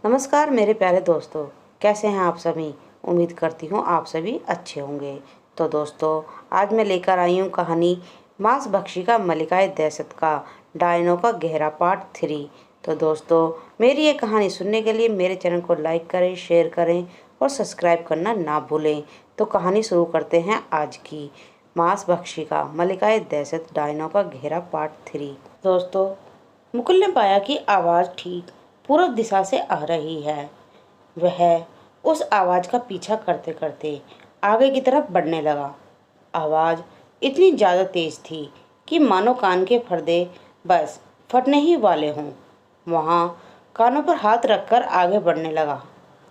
नमस्कार मेरे प्यारे दोस्तों, कैसे हैं आप सभी। उम्मीद करती हूँ आप सभी अच्छे होंगे। तो दोस्तों, आज मैं लेकर आई हूँ कहानी मांसभक्षिका मल्लिका दहशत का डायनो का गहरा पार्ट 3। तो दोस्तों, मेरी ये कहानी सुनने के लिए मेरे चैनल को लाइक करें, शेयर करें और सब्सक्राइब करना ना भूलें। तो कहानी शुरू करते हैं आज की मांसभक्षिका मल्लिका दहशत डायनो का गहरा पार्ट 3। दोस्तों, मुकुल ने पाया कि आवाज़ ठीक पूर्व दिशा से आ रही है। वह उस आवाज़ का पीछा करते करते आगे की तरफ बढ़ने लगा। आवाज़ इतनी ज़्यादा तेज थी कि मानो कान के पर्दे बस फटने ही वाले हों। वहाँ कानों पर हाथ रखकर आगे बढ़ने लगा।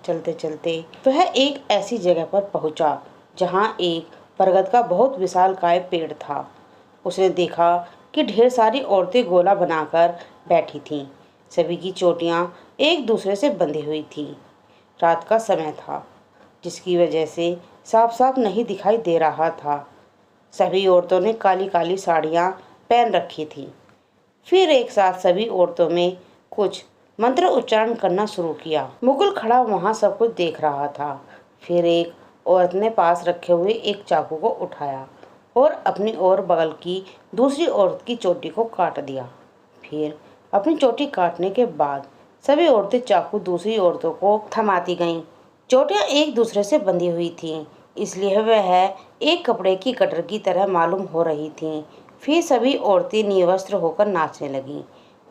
चलते चलते वह एक ऐसी जगह पर पहुंचा जहाँ एक बरगद का बहुत विशालकाय पेड़ था। उसने देखा कि ढेर सारी औरतें गोला बनाकर बैठी थीं। सभी की चोटियाँ एक दूसरे से बंधी हुई थीं। रात का समय था, जिसकी वजह से साफ साफ नहीं दिखाई दे रहा था। सभी औरतों ने काली काली साड़ियाँ पहन रखी थीं। फिर एक साथ सभी औरतों में कुछ मंत्र उच्चारण करना शुरू किया। मुकुल खड़ा वहाँ सब कुछ देख रहा था। फिर एक औरत ने पास रखे हुए एक चाकू को उठाया और अपनी और बगल की दूसरी औरत की चोटी को काट दिया। फिर अपनी चोटी काटने के बाद सभी औरतें चाकू दूसरी औरतों को थमाती गईं। चोटियां एक दूसरे से बंधी हुई थीं, इसलिए वह एक कपड़े की कटर की तरह मालूम हो रही थीं। फिर सभी औरतें निर्वस्त्र होकर नाचने लगीं।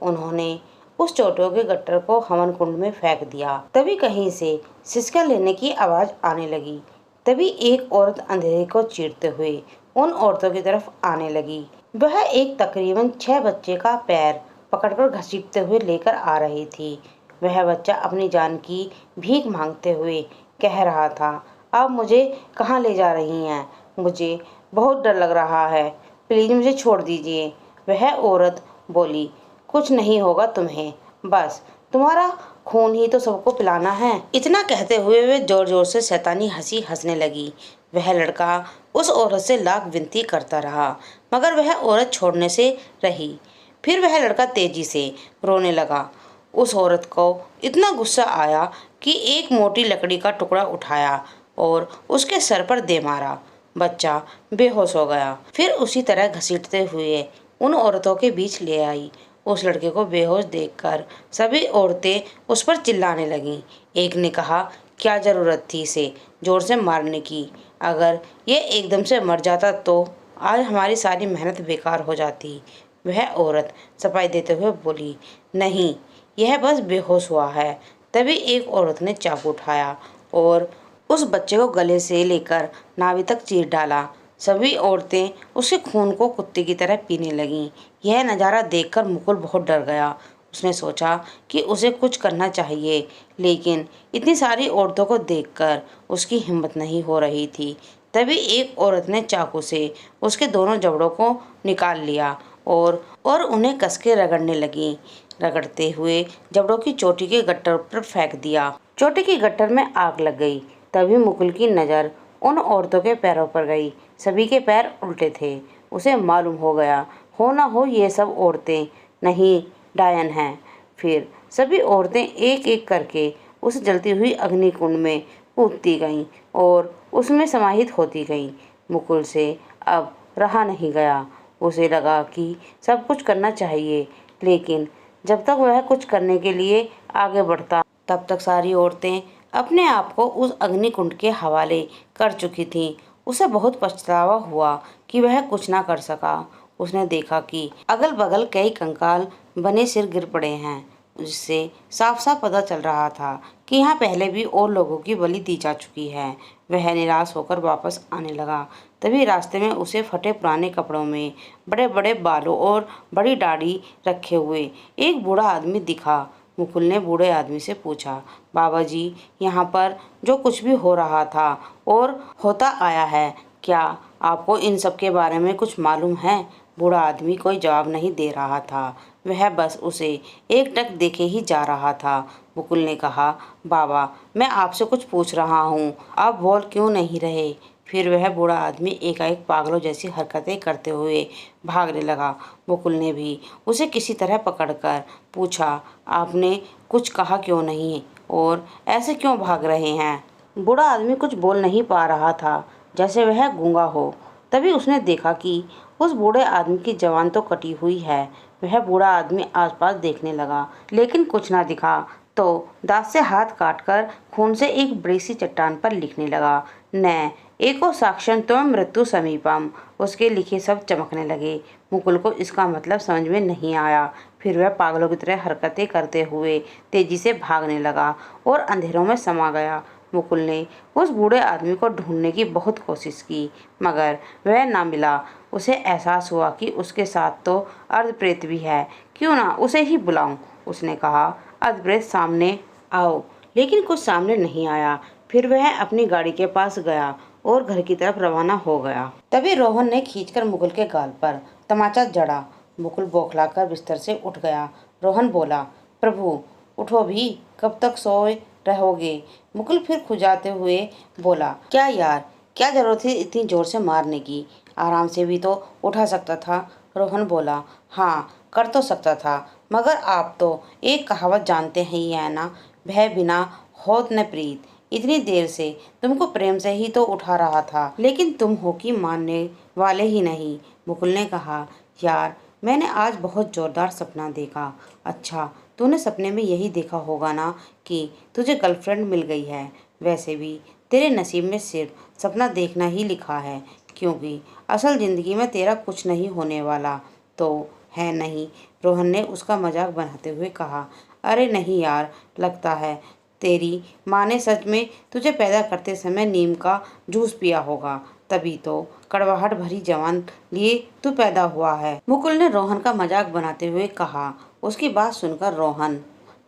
उन्होंने उस चोटियों के गट्टर को हवन कुंड में फेंक दिया। तभी कहीं से सिसका लेने की आवाज आने लगी। तभी एक औरत अंधेरे को चीरते हुए उन औरतों की तरफ आने लगी। वह एक तकरीबन 6 बच्चे का पैर पकड़कर घसीटते हुए लेकर आ रही थी। वह बच्चा अपनी जान की भीख मांगते हुए कह रहा था, आप मुझे कहाँ ले जा रही हैं? मुझे बहुत डर लग रहा है, प्लीज मुझे छोड़ दीजिए। वह औरत बोली, कुछ नहीं होगा तुम्हें, बस तुम्हारा खून ही तो सबको पिलाना है। इतना कहते हुए वे जोर जोर से शैतानी हंसी हंसने लगी। वह लड़का उस औरत से लाख विनती करता रहा, मगर वह औरत छोड़ने से रही। फिर वह लड़का तेजी से रोने लगा। उस औरत को इतना गुस्सा आया कि एक मोटी लकड़ी का टुकड़ा उठाया और उसके सर पर दे मारा। बच्चा बेहोश हो गया। फिर उसी तरह घसीटते हुए उन औरतों के बीच ले आई। उस लड़के को बेहोश देखकर सभी औरतें उस पर चिल्लाने लगीं। एक ने कहा, क्या जरूरत थी इसे जोर से मारने की? अगर ये एकदम से मर जाता तो आज हमारी सारी मेहनत बेकार हो जाती। वह औरत सफाई देते हुए बोली, नहीं, यह बस बेहोश हुआ है। तभी एक औरत ने चाकू उठाया और उस बच्चे को गले से लेकर नाभि तक चीर डाला। सभी औरतें उसके खून को कुत्ते की तरह पीने लगीं। यह नज़ारा देखकर मुकुल बहुत डर गया। उसने सोचा कि उसे कुछ करना चाहिए, लेकिन इतनी सारी औरतों को देखकर उसकी हिम्मत नहीं हो रही थी। तभी एक औरत ने चाकू से उसके दोनों जबड़ों को निकाल लिया और उन्हें कस के रगड़ने लगी। रगड़ते हुए जबड़ों की चोटी के गट्टर पर फेंक दिया। चोटी की गट्टर में आग लग गई। तभी मुकुल की नज़र उन औरतों के पैरों पर गई। सभी के पैर उल्टे थे। उसे मालूम हो गया, हो ना हो ये सब औरतें नहीं डायन हैं। फिर सभी औरतें एक एक करके उस जलती हुई अग्निकुंड में कूदती गईं और उसमें समाहित होती गईं। मुकुल से अब रहा नहीं गया। उसे लगा कि सब कुछ करना चाहिए, लेकिन जब तक वह कुछ करने के लिए आगे बढ़ता, तब तक सारी औरतें अपने आप को उस अग्निकुंड के हवाले कर चुकी थीं। उसे बहुत पछतावा हुआ कि वह कुछ ना कर सका। उसने देखा कि अगल बगल कई कंकाल बने सिर गिर पड़े हैं, जिससे साफ साफ पता चल रहा था कि यहाँ पहले भी और लोगों की बलि दी जा चुकी है। वह निराश होकर वापस आने लगा। तभी रास्ते में उसे फटे पुराने कपड़ों में बड़े बड़े बालों और बड़ी दाढ़ी रखे हुए एक बूढ़ा आदमी दिखा। मुकुल ने बूढ़े आदमी से पूछा, बाबा जी, यहाँ पर जो कुछ भी हो रहा था और होता आया है, क्या आपको इन सब के बारे में कुछ मालूम है? बूढ़ा आदमी कोई जवाब नहीं दे रहा था। वह बस उसे एकटक देखे ही जा रहा था। मुकुल ने कहा, बाबा, मैं आपसे कुछ पूछ रहा हूँ, आप बोल क्यों नहीं रहे? फिर वह बूढ़ा आदमी एकाएक पागलों जैसी हरकतें करते हुए भागने लगा। मुकुल ने भी उसे किसी तरह पकड़कर पूछा, आपने कुछ कहा क्यों नहीं? और ऐसे क्यों भाग रहे हैं? बूढ़ा आदमी कुछ बोल नहीं पा रहा था, जैसे वह गूंगा हो। तभी उसने देखा कि उस बूढ़े आदमी की जबान तो कटी हुई है। वह बूढ़ा आदमी आसपास देखने लगा, लेकिन कुछ ना दिखा, तो दांत से हाथ काटकर खून से एक बड़ी सी चट्टान पर लिखने लगा, न एको साक्ष्यम त्वं मृत्यु समीपम। उसके लिखे शब्द चमकने लगे। मुकुल को इसका मतलब समझ में नहीं आया। फिर वह पागलों की तरह हरकतें करते हुए तेजी से भागने लगा और अंधेरों में समा गया। मुकुल ने उस बूढ़े आदमी को ढूंढने की बहुत कोशिश की, मगर वह ना मिला। उसे एहसास हुआ कि उसके साथ तो अर्धप्रेत भी है। क्यों ना उसे ही बुलाऊं, उसने कहा। अर्धप्रेत, सामने आओ। लेकिन कुछ सामने नहीं आया। फिर वह अपनी गाड़ी के पास गया और घर की तरफ रवाना हो गया। तभी रोहन ने खींचकर मुकुल के गाल पर तमाचा जड़ा। मुकुल बौखलाकर बिस्तर से उठ गया। रोहन बोला, प्रभु उठो भी, कब तक सोए रहोगे? मुकुल फिर खुजाते हुए बोला, क्या यार, क्या जरूरत थी इतनी जोर से मारने की? आराम से भी तो उठा सकता था। रोहन बोला, हाँ कर तो सकता था, मगर आप तो एक कहावत जानते हैं ही है ना, भय बिना होत न प्रीत। इतनी देर से तुमको प्रेम से ही तो उठा रहा था, लेकिन तुम हो कि मानने वाले ही नहीं। मुकुल ने कहा, यार मैंने आज बहुत जोरदार सपना देखा। अच्छा, तूने सपने में यही देखा होगा ना कि तुझे गर्लफ्रेंड मिल गई है। वैसे भी तेरे नसीब में सिर्फ सपना देखना ही लिखा है, क्योंकि असल जिंदगी में तेरा कुछ नहीं होने वाला तो है नहीं। रोहन ने उसका मजाक बनाते हुए कहा, अरे नहीं यार, लगता है तेरी माँ ने सच में तुझे पैदा करते समय नीम का जूस पिया होगा, तभी तो कड़वाहट भरी जवान लिए तू पैदा हुआ है। मुकुल ने रोहन का मजाक बनाते हुए कहा। उसकी बात सुनकर रोहन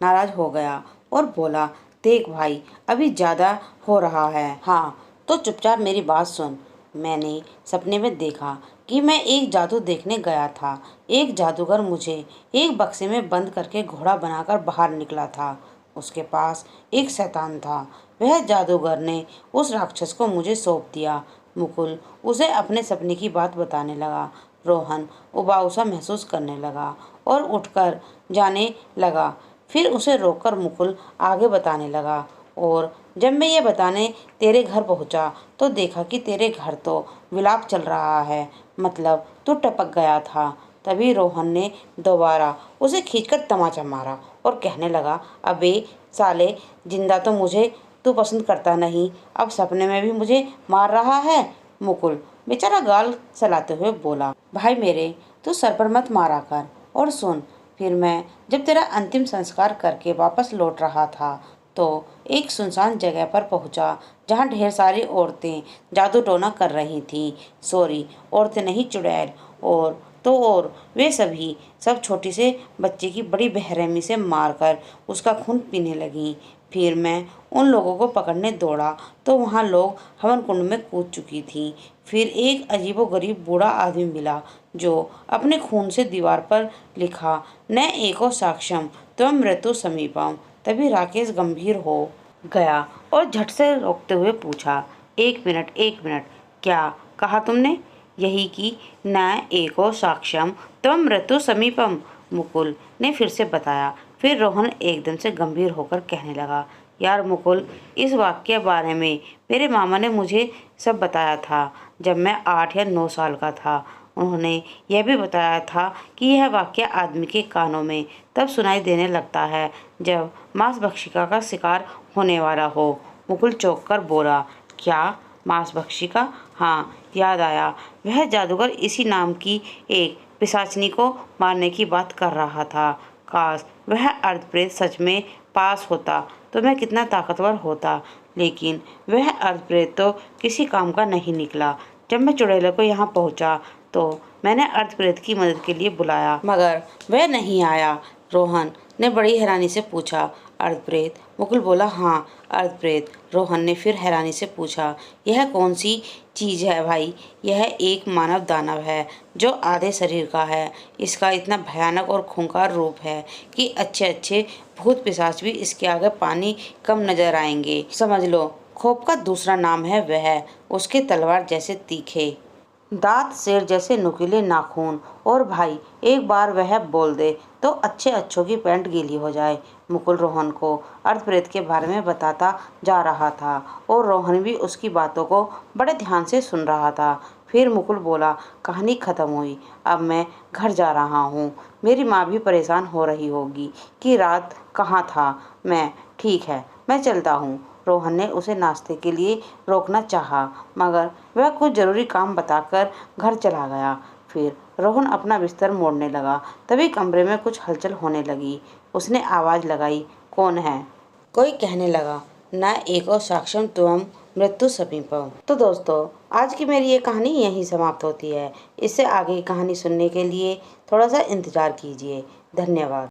नाराज हो गया और बोला, देख भाई, अभी ज्यादा हो रहा है। हाँ तो चुपचाप मेरी बात सुन। मैंने सपने में देखा कि मैं एक जादू देखने गया था। एक जादूगर मुझे एक बक्से में बंद करके घोड़ा बनाकर बाहर निकला था। उसके पास एक शैतान था। वह जादूगर ने उस राक्षस को मुझे सौंप दिया। मुकुल उसे अपने सपने की बात बताने लगा। रोहन उबाऊ सा महसूस करने लगा और उठकर जाने लगा। फिर उसे रोककर मुकुल आगे बताने लगा, और जब मैं ये बताने तेरे घर पहुंचा तो देखा कि तेरे घर तो विलाप चल रहा है, मतलब तू टपक गया था। तभी रोहन ने दोबारा उसे खींचकर तमाचा मारा और कहने लगा, अबे साले, जिंदा तो मुझे तू पसंद करता नहीं, अब सपने में भी मुझे मार रहा है। मुकुल बेचारा गाल चलाते हुए बोला, भाई मेरे, तू सर पर मत मारा कर। और सुन, फिर मैं जब तेरा अंतिम संस्कार करके वापस लौट रहा था तो एक सुनसान जगह पर पहुंचा, जहां ढेर सारी औरतें जादू टोना कर रही थीं। सॉरी, औरतें नहीं, चुड़ैल। और वे सभी सब छोटी से बच्चे की बड़ी बेरहमी से मारकर उसका खून पीने लगीं। फिर मैं उन लोगों को पकड़ने दौड़ा तो वहाँ लोग हवन कुंड में कूद चुकी थीं। फिर एक अजीबोगरीब बूढ़ा आदमी मिला जो अपने खून से दीवार पर लिखा, न एको साक्ष्यम त्वं मृत्यु समीपम। तभी राकेश गंभीर हो गया और झट से रोकते हुए पूछा, एक मिनट एक मिनट, क्या कहा तुमने? यही कि न एको साक्ष्यम त्वं मृत्यु समीपम, मुकुल ने फिर से बताया। फिर रोहन एकदम से गंभीर होकर कहने लगा, यार मुकुल, इस वाक्य के बारे में मेरे मामा ने मुझे सब बताया था जब मैं 8 या 9 साल का था। उन्होंने यह भी बताया था कि यह वाक्य आदमी के कानों में तब सुनाई देने लगता है जब मांस भक्षिका का शिकार होने वाला हो। मुकुल चौंक कर बोला, क्या मांस भक्षिका? हाँ, याद आया, वह जादूगर इसी नाम की एक पिशाचनी को मारने की बात कर रहा था। काश वह अर्धप्रेत सच में पास होता तो मैं कितना ताकतवर होता, लेकिन वह अर्धप्रेत तो किसी काम का नहीं निकला। जब मैं चुड़ैलों को यहाँ पहुँचा तो मैंने अर्धप्रेत की मदद के लिए बुलाया, मगर वह नहीं आया। रोहन ने बड़ी हैरानी से पूछा, अर्धप्रेत? मुकुल बोला, हाँ अर्धप्रेत। रोहन ने फिर हैरानी से पूछा, यह कौन सी चीज़ है भाई? यह एक मानव दानव है जो आधे शरीर का है। इसका इतना भयानक और खूंखार रूप है कि अच्छे अच्छे भूत पिशाच भी इसके आगे पानी कम नजर आएंगे। समझ लो, खौफ का दूसरा नाम है वह। उसके तलवार जैसे तीखे दांत शेर जैसे नुकीले नाखून, और भाई एक बार वह बोल दे तो अच्छे अच्छों की पैंट गीली हो जाए। मुकुल रोहन को अर्थ प्रेत के बारे में बताता जा रहा था और रोहन भी उसकी बातों को बड़े ध्यान से सुन रहा था। फिर मुकुल बोला, कहानी खत्म हुई, अब मैं घर जा रहा हूँ। मेरी माँ भी परेशान हो रही होगी कि रात कहाँ था मैं। ठीक है, मैं चलता हूँ। रोहन ने उसे नाश्ते के लिए रोकना चाहा, मगर वह कुछ जरूरी काम बताकर घर चला गया। फिर रोहन अपना बिस्तर मोड़ने लगा, तभी कमरे में कुछ हलचल होने लगी। उसने आवाज लगाई, कौन है? कोई कहने लगा, न एको साक्ष्यम त्वम मृत्यु समीपम। तो दोस्तों, आज की मेरी ये कहानी यहीं समाप्त होती है। इससे आगे की कहानी सुनने के लिए थोड़ा सा इंतजार कीजिए। धन्यवाद।